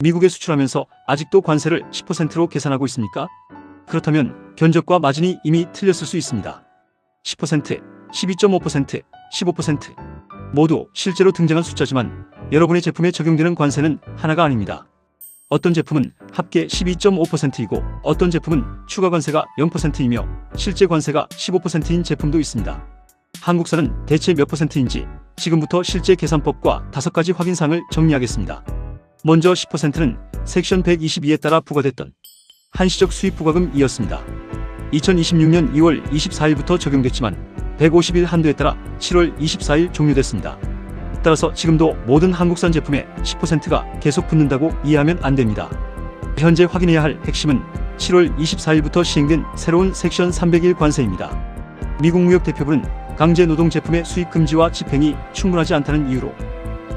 미국에 수출하면서 아직도 관세를 10%로 계산하고 있습니까? 그렇다면 견적과 마진이 이미 틀렸을 수 있습니다. 10%, 12.5%, 15% 모두 실제로 등장한 숫자지만 여러분의 제품에 적용되는 관세는 하나가 아닙니다. 어떤 제품은 합계 12.5%이고 어떤 제품은 추가 관세가 0%이며 실제 관세가 15%인 제품도 있습니다. 한국산은 대체 몇 %인지 지금부터 실제 계산법과 5가지 확인사항을 정리하겠습니다. 먼저 10%는 섹션 122에 따라 부과됐던 한시적 수입 부과금이었습니다. 2026년 2월 24일부터 적용됐지만 150일 한도에 따라 7월 24일 종료됐습니다. 따라서 지금도 모든 한국산 제품에 10%가 계속 붙는다고 이해하면 안 됩니다. 현재 확인해야 할 핵심은 7월 24일부터 시행된 새로운 섹션 301 관세입니다. 미국 무역대표부는 강제 노동 제품의 수입 금지와 집행이 충분하지 않다는 이유로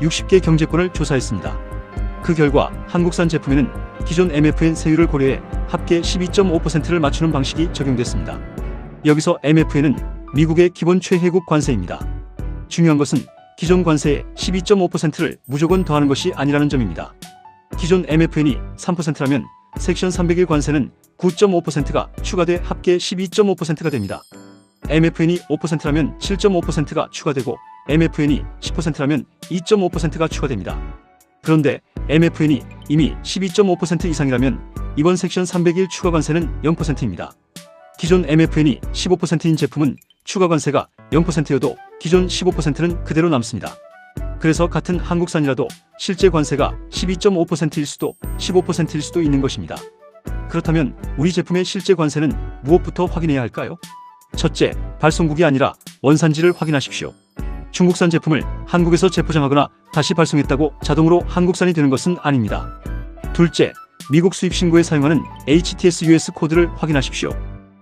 60개 경제권을 조사했습니다. 그 결과 한국산 제품에는 기존 MFN 세율을 고려해 합계 12.5%를 맞추는 방식이 적용됐습니다. 여기서 MFN은 미국의 기본 최혜국 관세입니다. 중요한 것은 기존 관세에 12.5%를 무조건 더하는 것이 아니라는 점입니다. 기존 MFN이 3%라면 섹션 301 관세는 9.5%가 추가돼 합계 12.5%가 됩니다. MFN이 5%라면 7.5%가 추가되고 MFN이 10%라면 2.5%가 추가됩니다. 그런데 MFN이 이미 12.5% 이상이라면 이번 섹션 301 추가 관세는 0%입니다. 기존 MFN이 15%인 제품은 추가 관세가 0%여도 기존 15%는 그대로 남습니다. 그래서 같은 한국산이라도 실제 관세가 12.5%일 수도 15%일 수도 있는 것입니다. 그렇다면 우리 제품의 실제 관세는 무엇부터 확인해야 할까요? 첫째, 발송국이 아니라 원산지를 확인하십시오. 중국산 제품을 한국에서 재포장하거나 다시 발송했다고 자동으로 한국산이 되는 것은 아닙니다. 둘째, 미국 수입 신고에 사용하는 HTS-US 코드를 확인하십시오.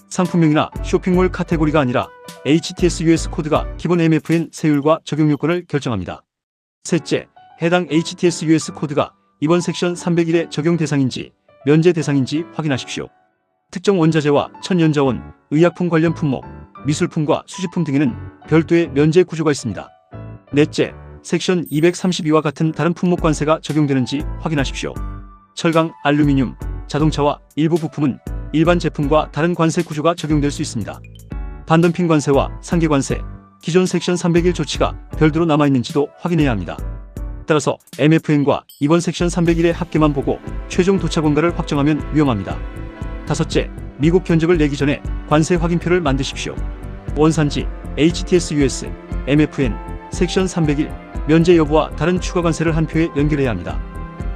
상품명이나 쇼핑몰 카테고리가 아니라 HTS-US 코드가 기본 MFN 세율과 적용 요건을 결정합니다. 셋째, 해당 HTS-US 코드가 이번 섹션 301의 적용 대상인지 면제 대상인지 확인하십시오. 특정 원자재와 천연자원, 의약품 관련 품목, 미술품과 수집품 등에는 별도의 면제 구조가 있습니다. 넷째, 섹션 232와 같은 다른 품목 관세가 적용되는지 확인하십시오. 철강, 알루미늄, 자동차와 일부 부품은 일반 제품과 다른 관세 구조가 적용될 수 있습니다. 반덤핑 관세와 상계 관세, 기존 섹션 301 조치가 별도로 남아있는지도 확인해야 합니다. 따라서 MFN과 이번 섹션 301의 합계만 보고 최종 도착 원가를 확정하면 위험합니다. 다섯째, 미국 견적을 내기 전에 관세 확인표를 만드십시오. 원산지, HTS-US, MFN, 섹션 301, 면제 여부와 다른 추가 관세를 한 표에 연결해야 합니다.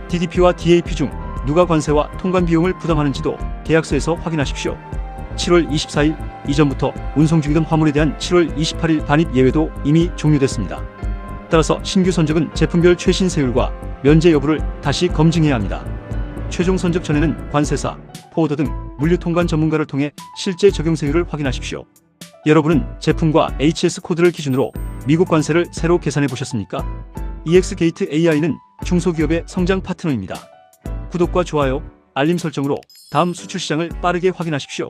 DDP와 DAP 중 누가 관세와 통관 비용을 부담하는지도 계약서에서 확인하십시오. 7월 24일 이전부터 운송 중이던 화물에 대한 7월 28일 반입 예외도 이미 종료됐습니다. 따라서 신규 선적은 제품별 최신 세율과 면제 여부를 다시 검증해야 합니다. 최종 선적 전에는 관세사, 포워더 등 물류 통관 전문가를 통해 실제 적용 세율을 확인하십시오. 여러분은 제품과 HS 코드를 기준으로 미국 관세를 새로 계산해 보셨습니까? EX게이트 AI는 중소기업의 성장 파트너입니다. 구독과 좋아요, 알림 설정으로 다음 수출 시장을 빠르게 확인하십시오.